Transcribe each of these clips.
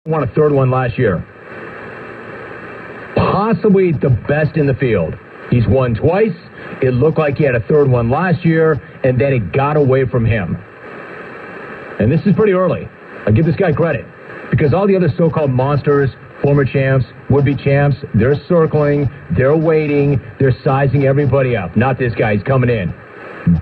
won a third one last year. Possibly the best in the field. He's won twice. It looked like he had a third one last year, and then it got away from him. And this is pretty early. I give this guy credit, because all the other so-called monsters, former champs, would-be champs, they're circling, they're waiting, they're sizing everybody up. Not this guy. He's coming in.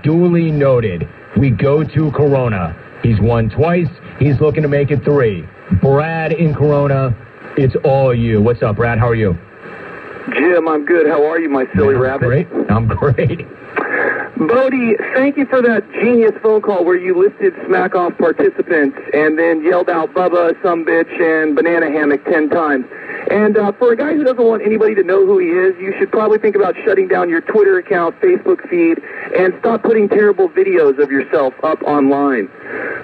Duly noted. We go to Corona. He's won twice. He's looking to make it 3. Brad in Corona, it's all you. What's up, Brad? How are you? Jim, I'm good. How are you, my silly rabbit? Great. I'm great. Bodie, thank you for that genius phone call where you listed Smack Off participants and then yelled out Bubba, Sumbitch, and Banana Hammock 10 times. And for a guy who doesn't want anybody to know who he is, you should probably think about shutting down your Twitter account, Facebook feed, and stop putting terrible videos of yourself up online.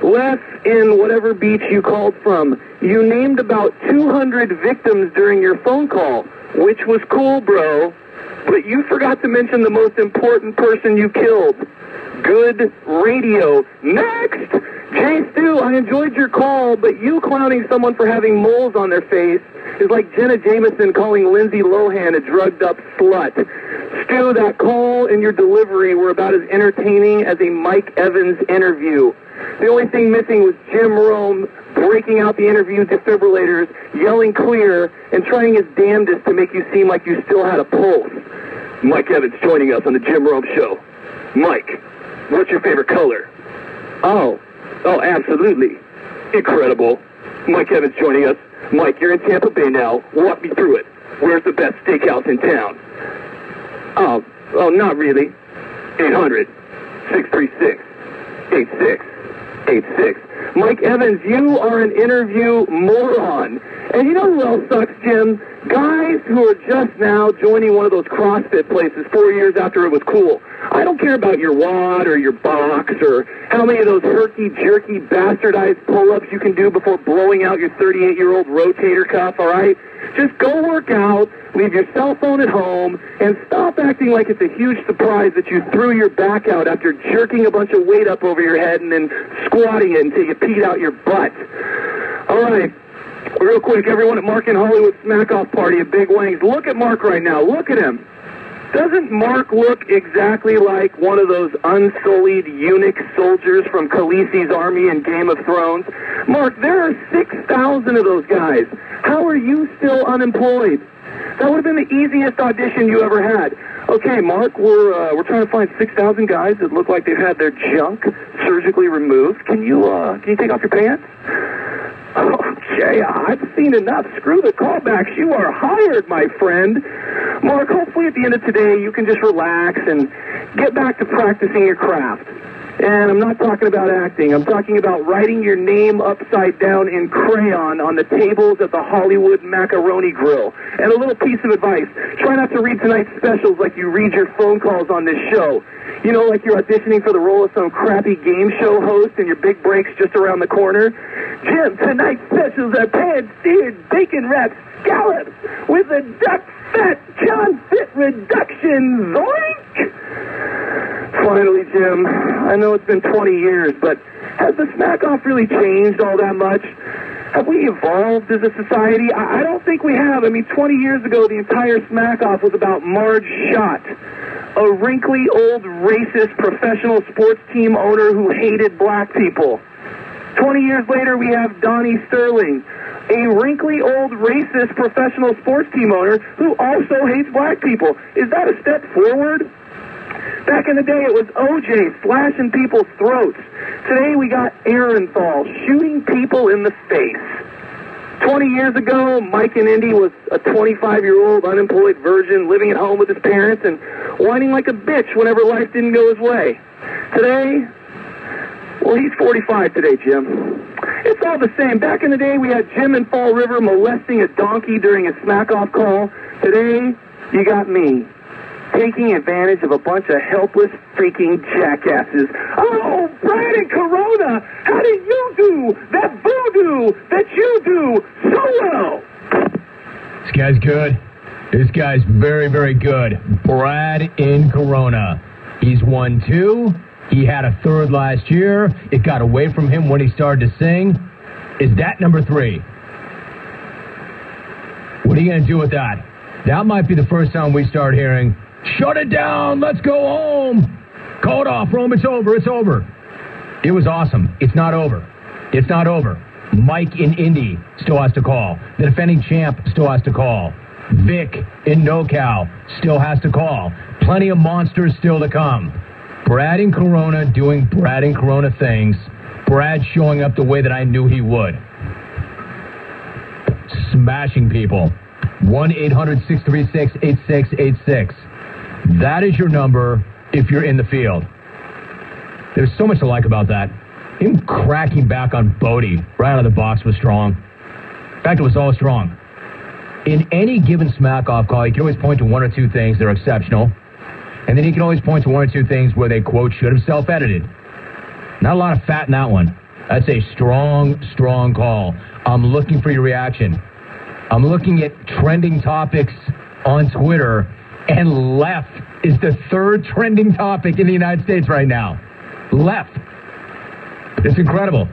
Les, in whatever beach you called from, you named about 200 victims during your phone call, which was cool, bro. But you forgot to mention the most important person you killed. Good radio. Next! Jay Stu, I enjoyed your call, but you clowning someone for having moles on their face is like Jenna Jameson calling Lindsay Lohan a drugged-up slut. Stu, that call and your delivery were about as entertaining as a Mike Evans interview. The only thing missing was Jim Rome breaking out the interview defibrillators, yelling clear, and trying his damnedest to make you seem like you still had a pulse. Mike Evans joining us on the Jim Rome Show. Mike, what's your favorite color? Oh, absolutely. Incredible. Mike Evans joining us. Mike, you're in Tampa Bay now. Walk me through it. Where's the best steakhouse in town? Oh, not really. 800-636-8686. Mike Evans, you are an interview moron. And you know who else sucks, Jim? Guys who are just now joining one of those CrossFit places 4 years after it was cool. I don't care about your WOD or your box or how many of those herky-jerky bastardized pull-ups you can do before blowing out your 38-year-old rotator cuff, all right? Just go work out, leave your cell phone at home, and stop acting like it's a huge surprise that you threw your back out after jerking a bunch of weight up over your head and then squatting it until you peed out your butt. All right. Real quick, everyone at Mark in Hollywood Smack Off Party at Big Wings, look at Mark right now. Look at him. Doesn't Mark look exactly like one of those unsullied eunuch soldiers from Khaleesi's army in Game of Thrones? Mark, there are 6,000 of those guys. How are you still unemployed? That would have been the easiest audition you ever had. Okay, Mark, we're trying to find 6,000 guys that look like they've had their junk surgically removed. Can you take off your pants? Okay, I've seen enough. Screw the callbacks. You are hired, my friend. Mark, hopefully at the end of today you can just relax and get back to practicing your craft. And I'm not talking about acting. I'm talking about writing your name upside down in crayon on the tables at the Hollywood Macaroni Grill. And a little piece of advice. Try not to read tonight's specials like you read your phone calls on this show. You know, like you're auditioning for the role of some crappy game show host and your big break's just around the corner. Jim, tonight's specials are pan-seared bacon-wrapped scallops with a duck fat John Fit reduction. Zoink! Finally, Jim, I know it's been 20 years, but has the Smack Off really changed all that much? Have we evolved as a society? I don't think we have. I mean, 20 years ago, the entire Smack Off was about Marge Schott, a wrinkly old racist professional sports team owner who hated black people. 20 years later, we have Donnie Sterling, a wrinkly old racist professional sports team owner who also hates black people. Is that a step forward? Back in the day, it was OJ slashing people's throats. Today, we got Ehrenthal shooting people in the face. 20 years ago, Mike in Indy was a 25-year-old unemployed virgin living at home with his parents and whining like a bitch whenever life didn't go his way. Today, well, he's 45 today, Jim. It's all the same. Back in the day, we had Jim in Fall River molesting a donkey during a Smack-Off call. Today, you got me taking advantage of a bunch of helpless freaking jackasses. Oh, Brad and Corona, how did you do that voodoo that you do so well? This guy's good. This guy's very, very good. Brad in Corona. He's won 2. He had a third last year. It got away from him when he started to sing. Is that number 3? What are you going to do with that? That might be the first time we start hearing, shut it down, let's go home. Call it off, Rome, it's over, it's over. It was awesome. It's not over. It's not over. Mike in Indy still has to call. The defending champ still has to call. Vic in NoCal still has to call. Plenty of monsters still to come. Brad in Corona doing Brad in Corona things. Brad showing up the way that I knew he would. Smashing people. 1-800-636-8686. That is your number if you're in the field. There's so much to like about that. Him cracking back on Bodie right out of the box was strong. In fact, it was all strong. In any given smack-off call, you can always point to one or two things that are exceptional. And then you can always point to one or two things where they, quote, should have self-edited. Not a lot of fat in that one. That's a strong, strong call. I'm looking for your reaction. I'm looking at trending topics on Twitter, and left is the third trending topic in the United States right now. Left. It's incredible.